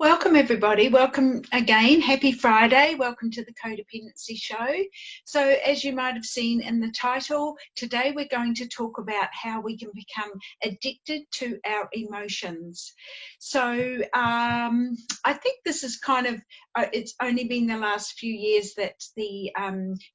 Welcome everybody, welcome again, happy Friday, welcome to the Codependency Show. So as you might have seen in the title, today we're going to talk about how we can become addicted to our emotions. So I think this is kind of, it's only been the last few years that the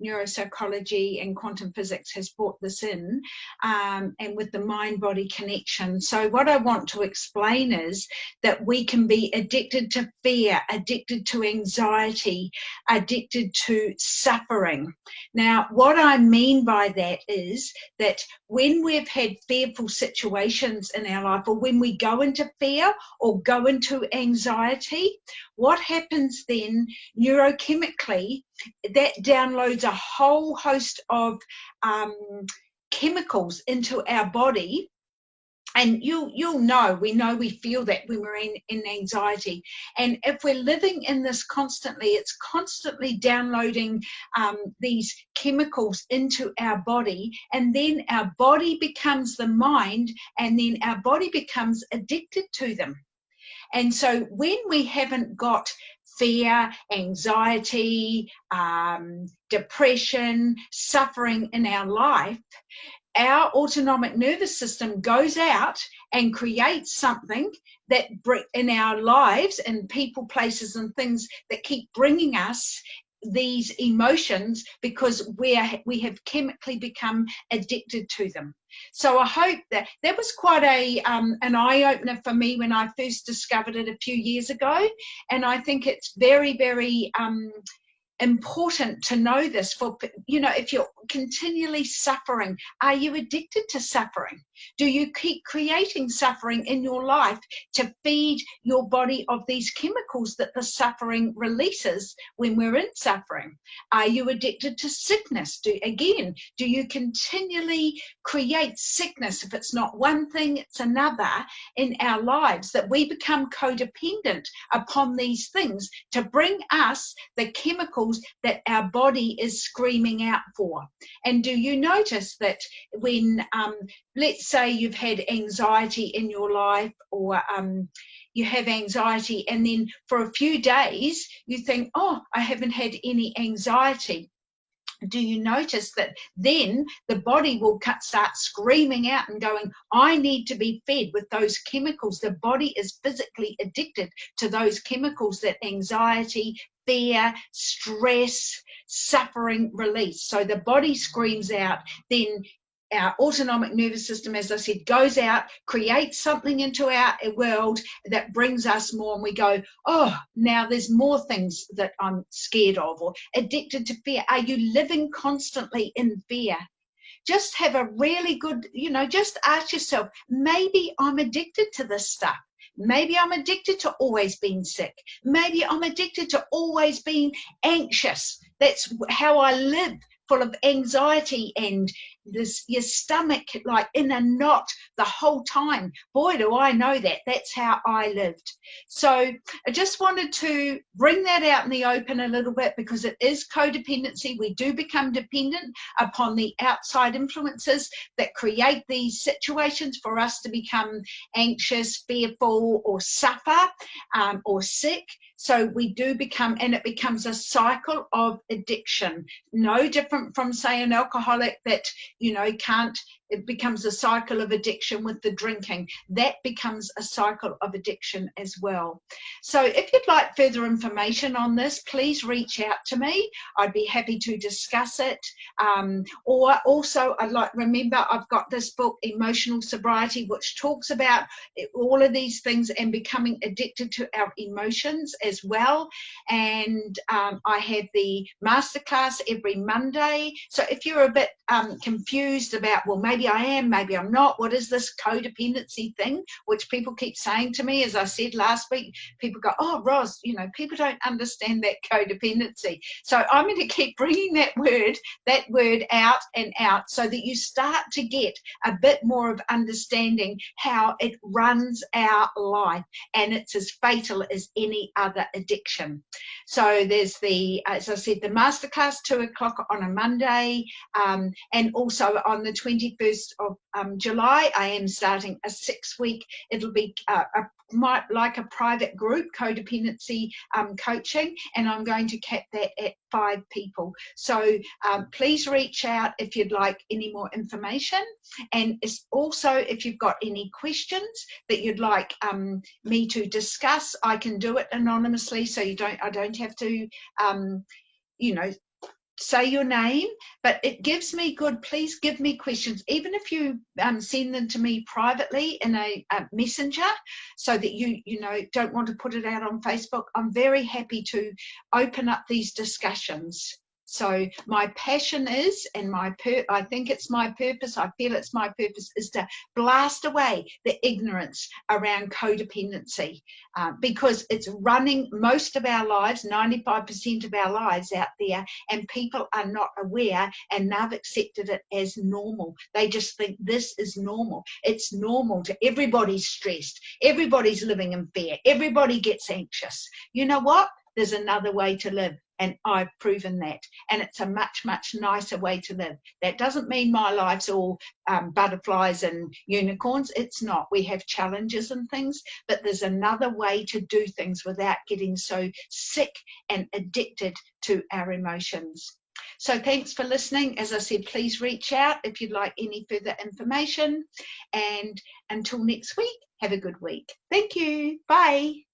neuropsychology and quantum physics has brought this in, and with the mind-body connection. So what I want to explain is that we can be addicted to fear, addicted to anxiety, addicted to suffering. Now, what I mean by that is that when we've had fearful situations in our life, or when we go into fear or go into anxiety, what happens then neurochemically, that downloads a whole host of chemicals into our body. And you'll know, we feel that when we're in anxiety. And if we're living in this constantly, it's constantly downloading these chemicals into our body, and then our body becomes the mind, and then our body becomes addicted to them. And so when we haven't got fear, anxiety, depression, suffering in our life, our autonomic nervous system goes out and creates something that in our lives and people, places and things that keep bringing us these emotions because we have chemically become addicted to them. So I hope that was quite an eye-opener for me when I first discovered it a few years ago. And I think it's very, very important to know this. For, if you're continually suffering, are you addicted to suffering? Do you keep creating suffering in your life to feed your body of these chemicals that the suffering releases when we're in suffering? Are you addicted to sickness? Do you continually create sickness? If it's not one thing, it's another in our lives, that we become codependent upon these things to bring us the chemicals that our body is screaming out for. And do you notice that when, let's say you've had anxiety in your life, or you have anxiety, and then for a few days you think, oh, I haven't had any anxiety. Do you notice that then the body will start screaming out and going, I need to be fed with those chemicals. The body is physically addicted to those chemicals that anxiety, fear, stress, suffering release. So the body screams out, then our autonomic nervous system, as I said, goes out, creates something into our world that brings us more, and we go, oh, now there's more things that I'm scared of, or addicted to fear. Are you living constantly in fear? Just have a really good, just ask yourself, maybe I'm addicted to this stuff. Maybe I'm addicted to always being sick. Maybe I'm addicted to always being anxious. That's how I live, full of anxiety, and your stomach like in a knot the whole time. Boy, do I know that. That's how I lived. So I just wanted to bring that out in the open a little bit, because it is codependency. We do become dependent upon the outside influences that create these situations for us to become anxious, fearful, or suffer, or sick. So we do become, and it becomes a cycle of addiction. No different from, say, an alcoholic that, it becomes a cycle of addiction with the drinking. That becomes a cycle of addiction as well. So if you'd like further information on this, please reach out to me. I'd be happy to discuss it. Or also, remember, I've got this book, Emotional Sobriety, which talks about all of these things and becoming addicted to our emotions as well. And I have the masterclass every Monday. So if you're a bit confused about, well, maybe I am, maybe I'm not, what is this codependency thing, which people keep saying to me, as I said last week, people go, oh, Ros, people don't understand that codependency. So I'm going to keep bringing that word out and out, so that you start to get a bit more of understanding how it runs our life, and it's as fatal as any other addiction. So there's as I said, the masterclass 2 o'clock on a Monday, and also on the 21st 1st of July, I am starting a 6-week, it'll be like a private group, codependency coaching, and I'm going to cap that at 5 people. So please reach out if you'd like any more information, and also if you've got any questions that you'd like me to discuss, I can do it anonymously, so I don't have to say your name, but it gives me please give me questions, even if you send them to me privately in a messenger, so that you don't want to put it out on Facebook. I'm very happy to open up these discussions. So my passion is, and I think it's my purpose, I feel it's my purpose, is to blast away the ignorance around codependency, because it's running most of our lives, 95% of our lives out there, and people are not aware, and they've accepted it as normal. They just think this is normal. It's normal to everybody's stressed, everybody's living in fear, everybody gets anxious. You know what? There's another way to live, and I've proven that, and it's a much, much nicer way to live. That doesn't mean my life's all butterflies and unicorns. It's not. We have challenges and things, but there's another way to do things without getting so sick and addicted to our emotions. So thanks for listening. As I said, please reach out if you'd like any further information, and until next week, have a good week. Thank you. Bye.